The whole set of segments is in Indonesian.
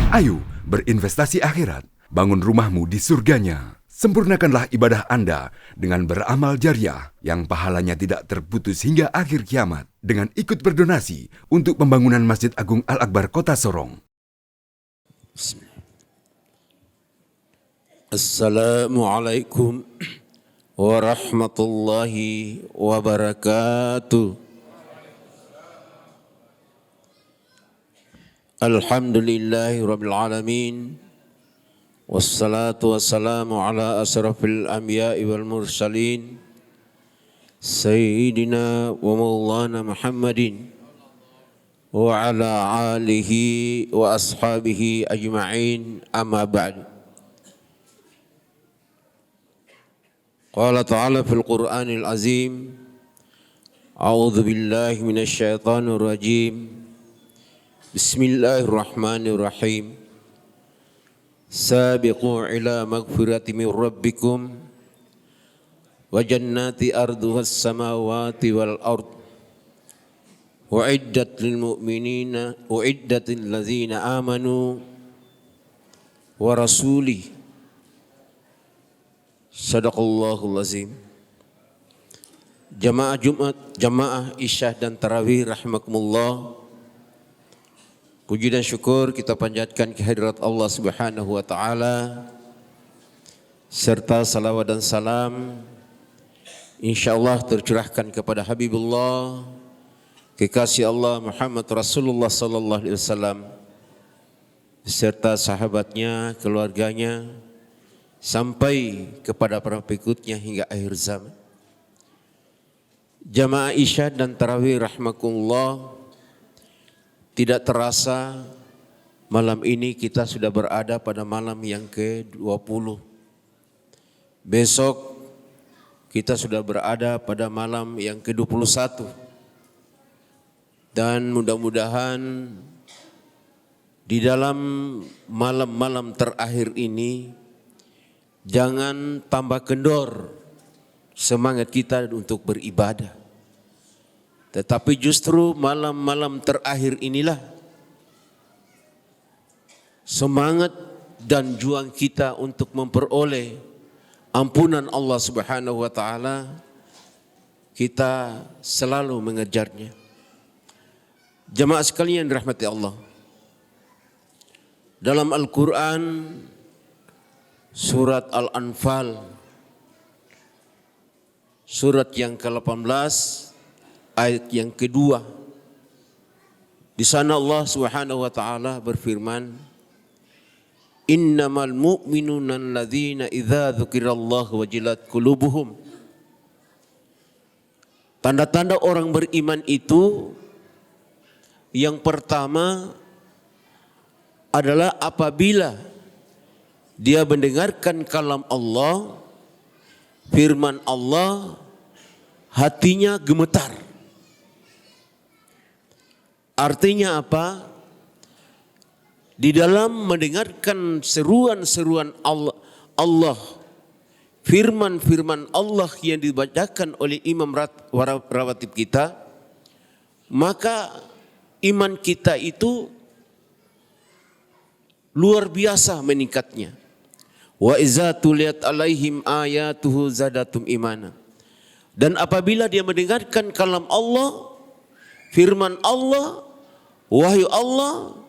Ayo berinvestasi akhirat, bangun rumahmu di surganya. Sempurnakanlah ibadah Anda dengan beramal jariah yang pahalanya tidak terputus hingga akhir kiamat dengan ikut berdonasi untuk pembangunan Masjid Agung Al-Akbar Kota Sorong. Assalamualaikum warahmatullahi wabarakatuh. Alhamdulillahi rabbil alamin. Wassalatu wassalamu ala asrafil anbiya'i wal mursalin Sayyidina wa maulana Muhammadin wa ala alihi wa ashabihi ajma'in, amma ba'du. Qala ta'ala fil Qur'anil azim, a'udzu billahi minasy syaithanir rajim. Bismillahirrahmanirrahim. Sabiqu ila magfirati min rabbikum wa jannati arduhas samawati wal ard uiddat lil mu'minina uiddat lil ladzina amanu wa rasuli. Sadaqallahul azim. Jamaah Jumat, jamaah Isya dan Tarawih rahimakumullah. Puji dan syukur kita panjatkan kehadirat Allah Subhanahu wa taala, serta salawat dan salam insyaallah tercurahkan kepada Habibullah, kekasih Allah Muhammad Rasulullah sallallahu alaihi wasallam beserta sahabatnya, keluarganya, sampai kepada para pengikutnya hingga akhir zaman. Jamaah Isya dan Tarawih rahimakumullah, tidak terasa malam ini kita sudah berada pada malam yang ke-20. Besok kita sudah berada pada malam yang ke-21. Dan mudah-mudahan di dalam malam-malam terakhir ini jangan tambah kendor semangat kita untuk beribadah. Tetapi justru malam-malam terakhir inilah semangat dan juang kita untuk memperoleh ampunan Allah Subhanahu wa taala, kita selalu mengejarnya. Jemaah sekalian dirahmati Allah. Dalam Al-Quran surat Al-Anfal surat yang ke-18 ayat yang kedua, di sana Allah Subhanahu wa taala berfirman, innamal mu'minuna alladzina idza dzukirallahu wajilat qulubuhum. Tanda-tanda orang beriman itu yang pertama adalah apabila dia mendengarkan kalam Allah, firman Allah, hatinya gemetar. Artinya apa? Di dalam mendengarkan seruan-seruan Allah, firman-firman Allah yang dibacakan oleh imam rawatib kita, maka iman kita itu luar biasa meningkatnya. Wa iza tuliyat alaihim ayatuhu zadatum imana. Dan apabila dia mendengarkan kalam Allah, firman Allah, wahyu Allah,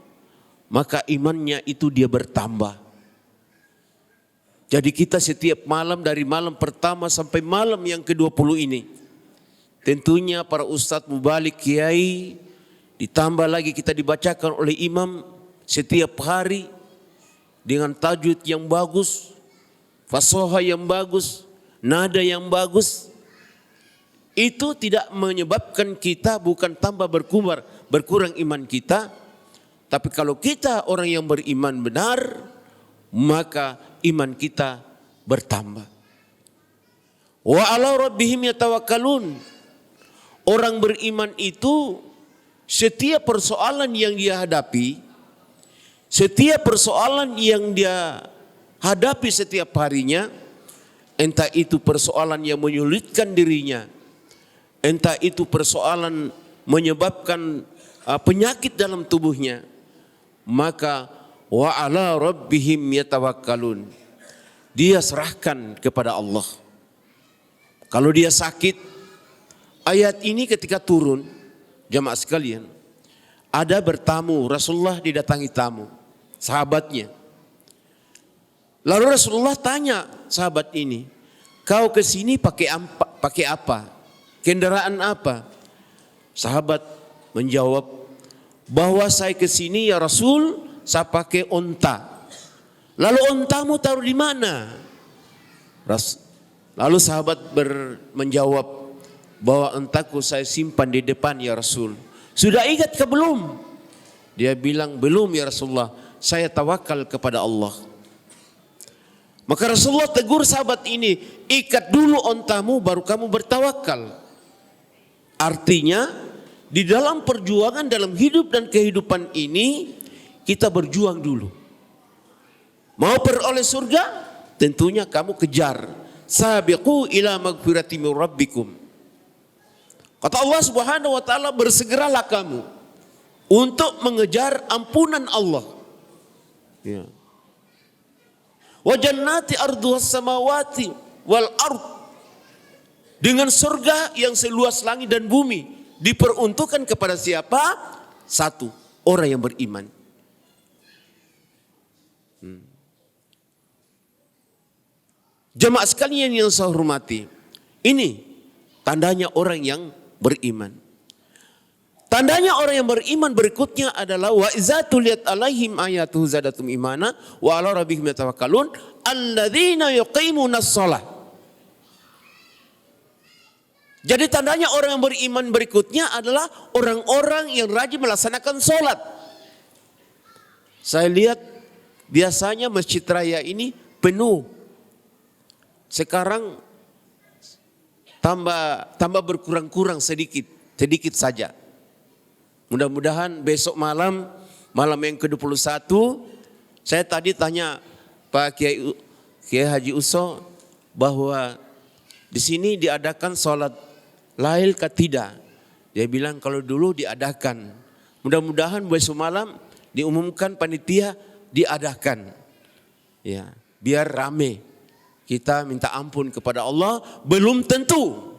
maka imannya itu dia bertambah. Jadi kita setiap malam, dari malam pertama sampai malam yang ke-20 ini, tentunya para ustadz mubalik, kiai, ditambah lagi kita dibacakan oleh imam setiap hari dengan tajwid yang bagus, fasoha yang bagus, nada yang bagus. Itu tidak menyebabkan kita bukan tambah berkurang iman kita. Tapi kalau kita orang yang beriman benar, maka iman kita bertambah. Wa ala rabbihim yatawakkalun. Orang beriman itu setiap persoalan yang dia hadapi, setiap persoalan yang dia hadapi setiap harinya, entah itu persoalan yang menyulitkan dirinya, entah itu persoalan menyebabkan penyakit dalam tubuhnya, maka wa ala rabbihim yatawakkalun. Dia serahkan kepada Allah. Kalau dia sakit, ayat ini ketika turun, jamaah sekalian, ada bertamu, Rasulullah didatangi tamu, sahabatnya. Lalu Rasulullah tanya sahabat ini, kau kesini pakai apa? Kendaraan apa? Sahabat menjawab bahwa saya kesini ya Rasul, saya pakai onta. Lalu ontamu taruh di mana? Lalu sahabat menjawab bahwa ontaku saya simpan di depan ya Rasul. Sudah ingat ke belum? Dia bilang belum ya Rasulullah, saya tawakal kepada Allah. Maka Rasulullah tegur sahabat ini, ikat dulu ontamu baru kamu bertawakal. Artinya di dalam perjuangan dalam hidup dan kehidupan ini kita berjuang dulu. Mau peroleh surga? Tentunya kamu kejar. Sabiqu ila magfirati min rabbikum. Kata Allah Subhanahu wa taala, bersegeralah kamu untuk mengejar ampunan Allah. Ya. Wa jannati arduhas samawati wal ard. Dengan surga yang seluas langit dan bumi diperuntukkan kepada siapa? Satu, orang yang beriman. Jemaah sekalian yang saya hormati, ini tandanya orang yang beriman. Tandanya orang yang beriman berikutnya adalah wa iza tuliyat alaihim ayatuhu zadatum imana wa ala rabbihim yatawakkalun alladzina yuqimunas shalah. Jadi tandanya orang yang beriman berikutnya adalah orang-orang yang rajin melaksanakan sholat. Saya lihat biasanya Masjid Raya ini penuh. Sekarang tambah berkurang-kurang sedikit saja. Mudah-mudahan besok malam yang ke-21, saya tadi tanya Pak Kiai Haji Uso bahwa di sini diadakan sholat lail kah tidak? Dia bilang kalau dulu diadakan. Mudah-mudahan besok malam diumumkan panitia diadakan. Ya, biar rame. Kita minta ampun kepada Allah, belum tentu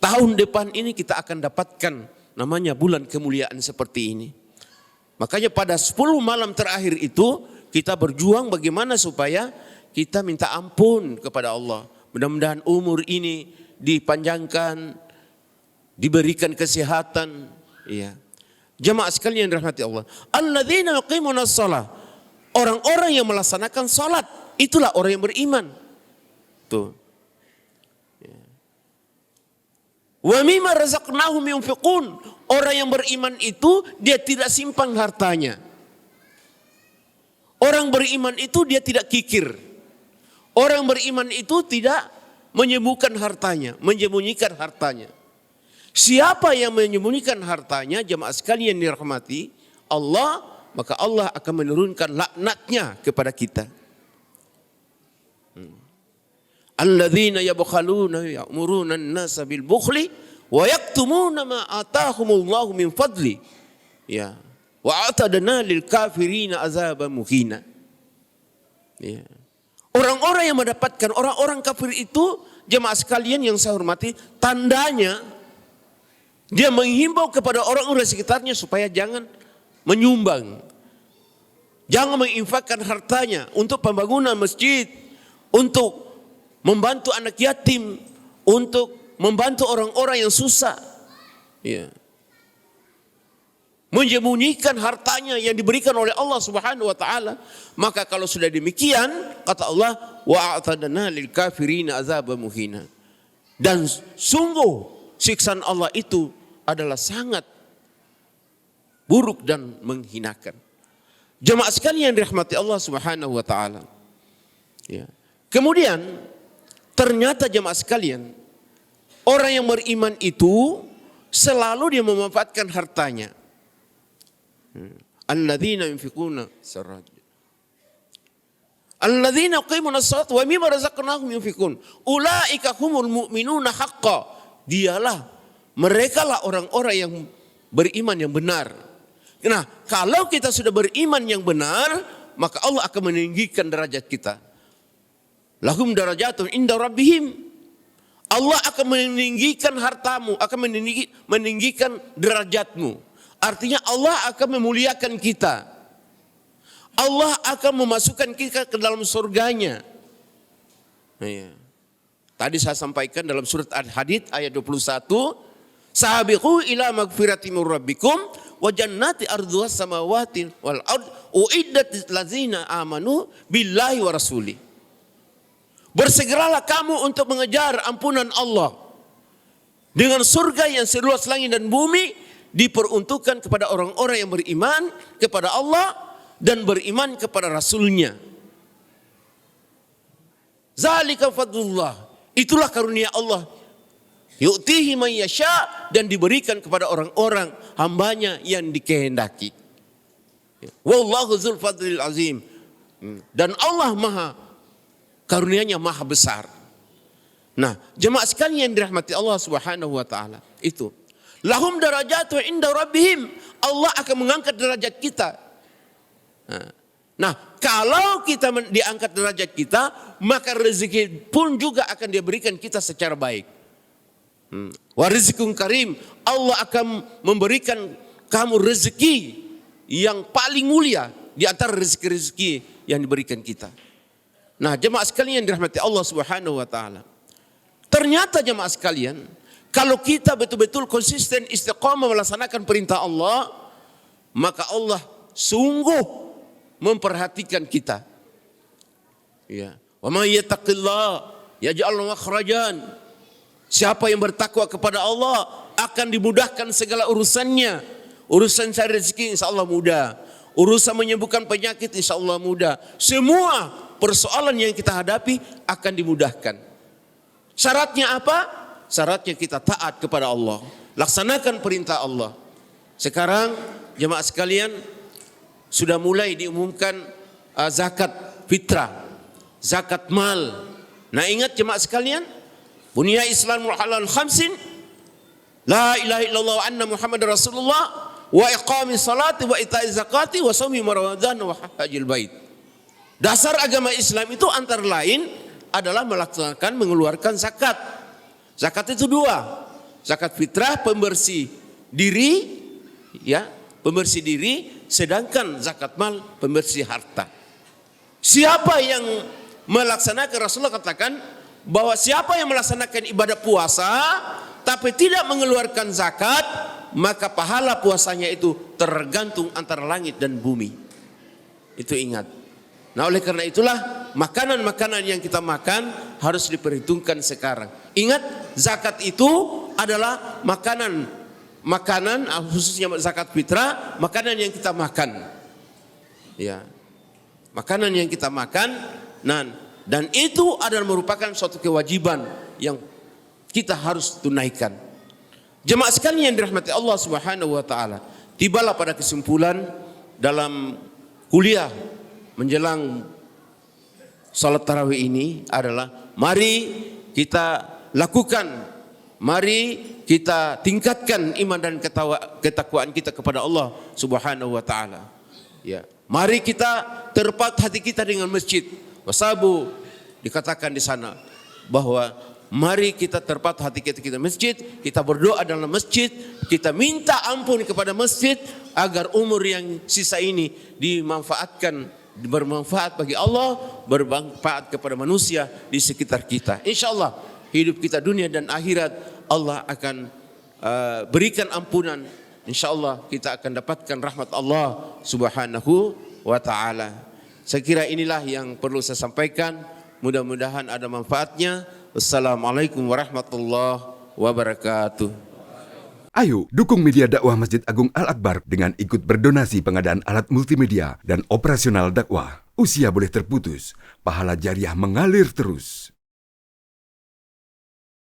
tahun depan ini kita akan dapatkan namanya bulan kemuliaan seperti ini. Makanya pada 10 malam terakhir itu kita berjuang bagaimana supaya kita minta ampun kepada Allah. Mudah-mudahan umur ini dipanjangkan, diberikan kesehatan. Ya. Jemaah sekalian yang dirahmati Allah. Alladzina yuqimunas shalah. Orang-orang yang melaksanakan salat, itulah orang yang beriman. Tuh. Wa mimma razaqnahum yunfiqun. Orang yang beriman itu dia tidak simpan hartanya. Orang beriman itu dia tidak kikir. Orang beriman itu tidak menyembunyikan hartanya. Siapa yang menyembunyikan hartanya, jemaah sekalian dirahmati Allah, maka Allah akan menurunkan laknatnya kepada kita. Alladzina yabkhaluna ya'muruna an-nasa bil bukhli wa yaktumuna ma atahumullahu min fadli. Ya. Wa atadna lil kafirina azaban muhina. Ya. Orang-orang yang mendapatkan orang-orang kafir itu, jemaah sekalian yang saya hormati, tandanya dia menghimbau kepada orang-orang sekitarnya supaya jangan menyumbang. Jangan menginfakkan hartanya untuk pembangunan masjid, untuk membantu anak yatim, untuk membantu orang-orang yang susah. Ya. Menyembunyikan hartanya yang diberikan oleh Allah Subhanahu wa taala. Maka kalau sudah demikian, kata Allah, wa a'tadna lil kafirina azaban muhina. Dan sungguh siksaan Allah itu adalah sangat buruk dan menghinakan. Jemaah sekalian yang dirahmati Allah Subhanahu wa taala. Ya. Kemudian ternyata jemaah sekalian, orang yang beriman itu selalu dia memanfaatkan hartanya. Alladzina yunfiquna sarraj. Alladzina yuqimuna shalat wa mimma razaqnahum yunfiqun. Ulaika humul mu'minuna haqqan. Dialah, merekalah orang-orang yang beriman yang benar. Nah, kalau kita sudah beriman yang benar, maka Allah akan meninggikan derajat kita. Lahum darajatun inda rabbihim. Allah akan meninggikan hartamu, akan meninggikan derajatmu. Artinya Allah akan memuliakan kita. Allah akan memasukkan kita ke dalam surganya. Ya. Tadi saya sampaikan dalam surat Al-Hadid ayat 21. Sabiqu ila magfirati min rabbikum wa jannati arduhas samawati wal ard uiddat lil ladzina amanu billahi wa rasuli. Bersegeralah kamu untuk mengejar ampunan Allah. Dengan surga yang seluas langit dan bumi diperuntukkan kepada orang-orang yang beriman kepada Allah dan beriman kepada Rasulnya. Zalika fadlullah. Itulah karunia Allah. Yu'tihi man yasha, dan diberikan kepada orang-orang hambanya yang dikehendaki. Wallahu dzul fadlil azim. Dan Allah maha karunianya maha besar. Nah, jemaah sekalian yang dirahmati Allah Subhanahu wa taala, itu lahum darajatu inda rabbihim. Allah akan mengangkat derajat kita. Nah, kalau kita diangkat derajat kita, maka rezeki pun juga akan diberikan kita secara baik. Wa rizqun karim. Allah akan memberikan kamu rezeki yang paling mulia di antara rezeki-rezeki yang diberikan kita. Nah, jemaah sekalian dirahmati Allah Subhanahu wa taala. Ternyata jemaah sekalian, kalau kita betul-betul konsisten istiqamah melaksanakan perintah Allah, maka Allah sungguh memperhatikan kita. Ya. Wa may yattaqillah yaj'al lahu makhrajan. Siapa yang bertakwa kepada Allah akan dimudahkan segala urusannya. Urusan cari rezeki insya Allah mudah. Urusan menyembuhkan penyakit insya Allah mudah. Semua persoalan yang kita hadapi akan dimudahkan. Syaratnya apa? Syaratnya kita taat kepada Allah. Laksanakan perintah Allah. Sekarang jemaah sekalian sudah mulai diumumkan zakat fitrah. Zakat mal. Nah, ingat jemaah sekalian, bunya Islamul halal khamsin. La ilaha illallah wa anna Muhammad Rasulullah wa iqamis salati wa ita'iz zakati wa shaumi ramadan wa hajjil bait. Dasar agama Islam itu antara lain adalah melaksanakan mengeluarkan zakat. Zakat itu dua. Zakat fitrah pembersih diri, ya, pembersih diri, sedangkan zakat mal pembersih harta. Siapa yang melaksanakan, Rasulullah katakan bahwa siapa yang melaksanakan ibadah puasa tapi tidak mengeluarkan zakat, maka pahala puasanya itu tergantung antara langit dan bumi. Itu ingat. Nah, oleh karena itulah makanan-makanan yang kita makan harus diperhitungkan sekarang. Ingat, zakat itu adalah makanan khususnya zakat fitrah, makanan yang kita makan. Ya. Makanan yang kita makan, dan itu adalah merupakan suatu kewajiban yang kita harus tunaikan. Jemaah sekalian yang dirahmati Allah Subhanahu wa taala, tibalah pada kesimpulan dalam kuliah menjelang salat tarawih ini adalah mari kita lakukan, mari kita tingkatkan iman dan ketakwaan kita kepada Allah Subhanahu wa taala. Ya, mari kita terpaut hati kita dengan masjid. Wasabu dikatakan di sana bahwa mari kita terpaut hati kita masjid, kita berdoa dalam masjid, kita minta ampun kepada masjid agar umur yang sisa ini bermanfaat bagi Allah, bermanfaat kepada manusia di sekitar kita. Insyaallah hidup kita dunia dan akhirat Allah akan berikan ampunan. Insyaallah kita akan dapatkan rahmat Allah Subhanahu wa taala. Saya kira inilah yang perlu saya sampaikan. Mudah-mudahan ada manfaatnya. Wassalamualaikum warahmatullahi wabarakatuh. Ayo dukung media dakwah Masjid Agung Al-Akbar dengan ikut berdonasi pengadaan alat multimedia dan operasional dakwah. Usia boleh terputus, pahala jariah mengalir terus.